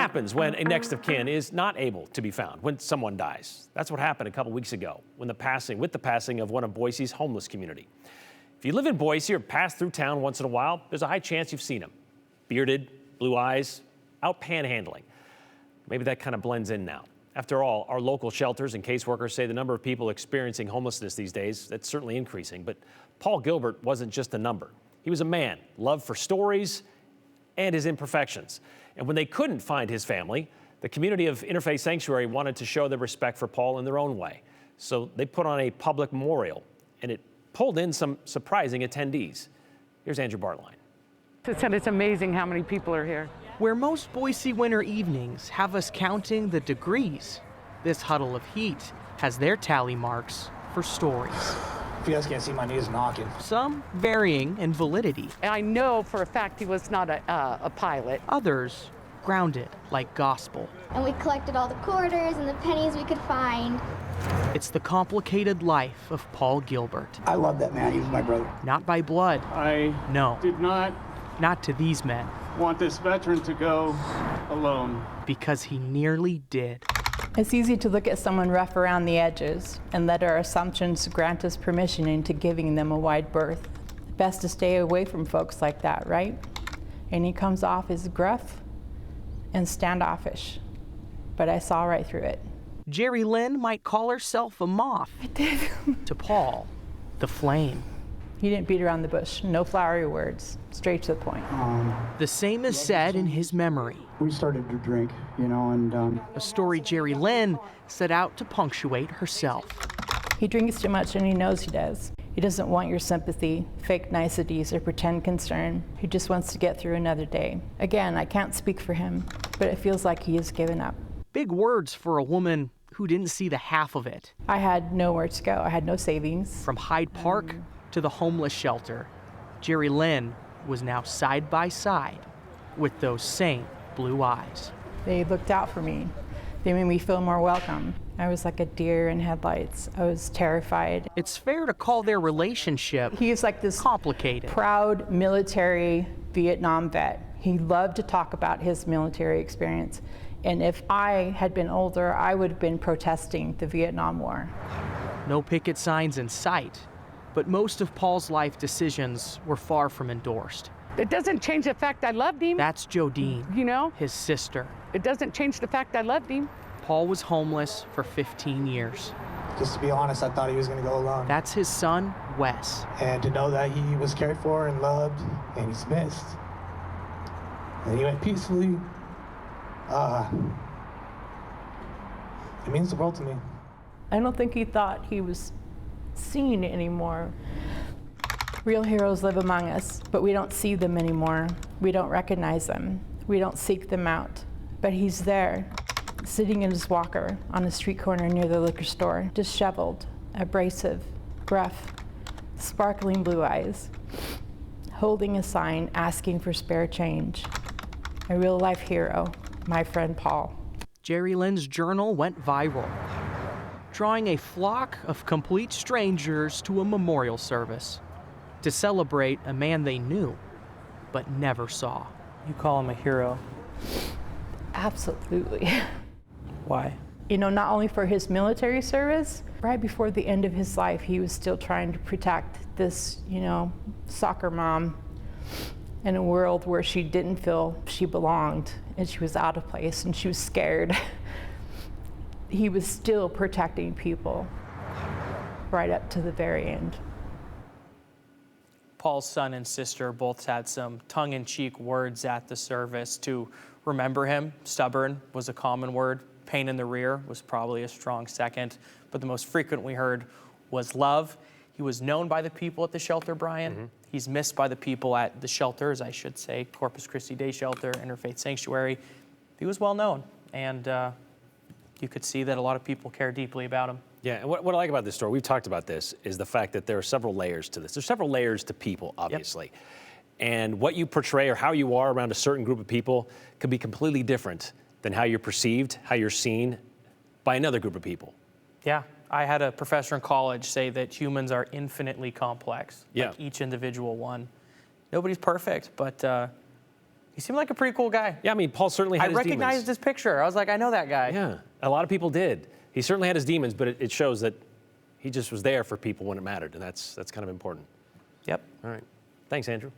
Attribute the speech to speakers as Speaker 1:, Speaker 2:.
Speaker 1: happens when a next of kin is not able to be found when someone dies? That's what happened a couple weeks ago with the passing of one of Boise's homeless community. If you live in Boise or pass through town once in a while, there's a high chance you've seen him. Bearded, blue eyes, out panhandling. Maybe that kind of blends in now. After all, our local shelters and caseworkers say the number of people experiencing homelessness these days, that's certainly increasing. But Paul Gilbert wasn't just a number. He was a man, loved for stories and his imperfections. And when they couldn't find his family, the community of Interfaith Sanctuary wanted to show their respect for Paul in their own way. So they put on a public memorial, and it pulled in some surprising attendees. Here's Andrew Bartline.
Speaker 2: It's amazing how many people are here.
Speaker 3: Where most Boise winter evenings have us counting the degrees, this huddle of heat has their tally marks for stories.
Speaker 4: If you guys can't see, my knee is knocking.
Speaker 3: Some varying in validity.
Speaker 2: I know for a fact he was not a pilot.
Speaker 3: Others grounded like gospel.
Speaker 5: And we collected all the quarters and the pennies we could find.
Speaker 3: It's the complicated life of Paul Gilbert.
Speaker 4: I love that man. He was my brother.
Speaker 3: Not by blood.
Speaker 6: I
Speaker 3: No.
Speaker 6: did not
Speaker 3: Not to these men.
Speaker 6: want this veteran to go alone.
Speaker 3: Because he nearly did.
Speaker 7: It's easy to look at someone rough around the edges and let our assumptions grant us permission into giving them a wide berth. Best to stay away from folks like that, right? And he comes off as gruff and standoffish, but I saw right through it.
Speaker 3: Jerry Lynn might call herself a moth.
Speaker 7: I did.
Speaker 3: To Paul, the flame.
Speaker 7: He didn't beat around the bush, no flowery words, straight to the point.
Speaker 3: The same is said in his memory.
Speaker 4: We started to drink, and
Speaker 3: A story Jerry Lynn set out to punctuate herself.
Speaker 7: He drinks too much and he knows he does. He doesn't want your sympathy, fake niceties, or pretend concern. He just wants to get through another day. Again, I can't speak for him, but it feels like he has given up.
Speaker 3: Big words for a woman who didn't see the half of it.
Speaker 7: I had nowhere to go. I had no savings.
Speaker 3: From Hyde Park to the homeless shelter, Jerry Lynn was now side by side with those same blue eyes.
Speaker 7: They looked out for me. They made me feel more welcome. I was like a deer in headlights. I was terrified.
Speaker 3: It's fair to call their relationship
Speaker 7: He is like this
Speaker 3: complicated.
Speaker 7: proud military Vietnam vet. He loved to talk about his military experience. And if I had been older, I would have been protesting the Vietnam War.
Speaker 3: No picket signs in sight, but most of Paul's life decisions were far from endorsed.
Speaker 2: It doesn't change the fact I loved him.
Speaker 3: That's Jodine,
Speaker 2: You know,
Speaker 3: his sister.
Speaker 2: it doesn't change the fact I loved him.
Speaker 3: Paul was homeless for 15 years.
Speaker 4: just to be honest, I thought he was going to go alone.
Speaker 3: That's his son, Wes.
Speaker 4: And to know that he was cared for and loved and he's missed. And he went peacefully. It means the world to me.
Speaker 7: I don't think he thought he was seen anymore. Real heroes live among us, but we don't see them anymore. We don't recognize them. We don't seek them out. But he's there, sitting in his walker on a street corner near the liquor store, disheveled, abrasive, gruff, sparkling blue eyes, holding a sign asking for spare change. A real-life hero, my friend Paul.
Speaker 3: Jerry Lynn's journal went viral, drawing a flock of complete strangers to a memorial service to celebrate a man they knew but never saw.
Speaker 8: You call him a hero.
Speaker 7: Absolutely.
Speaker 8: Why?
Speaker 7: You know, not only for his military service, right before the end of his life, he was still trying to protect this, soccer mom in a world where she didn't feel she belonged and she was out of place and she was scared. He was still protecting people right up to the very end.
Speaker 8: Paul's son and sister both had some tongue-in-cheek words at the service to remember him. Stubborn was a common word. Pain in the rear was probably a strong second. But the most frequent we heard was love. He was known by the people at the shelter, Brian. Mm-hmm. He's missed by the people at the shelters, I should say, Corpus Christi Day Shelter, Interfaith Sanctuary. He was well known, and you could see that a lot of people care deeply about him.
Speaker 1: Yeah, and what I like about this story, we've talked about this, is the fact that there are several layers to this. There's several layers to people, obviously. Yep. And what you portray or how you are around a certain group of people could be completely different than how you're perceived, how you're seen by another group of people.
Speaker 8: Yeah, I had a professor in college say that humans are infinitely complex, like each individual one. Nobody's perfect, but He seemed like a pretty cool guy.
Speaker 1: Yeah, I mean, Paul certainly had
Speaker 8: I
Speaker 1: his
Speaker 8: recognized
Speaker 1: demons.
Speaker 8: his picture. I was like, I know that guy.
Speaker 1: Yeah, a lot of people did. He certainly had his demons, but it shows that he just was there for people when it mattered, and that's kind of important.
Speaker 8: Yep.
Speaker 1: All right. Thanks, Andrew.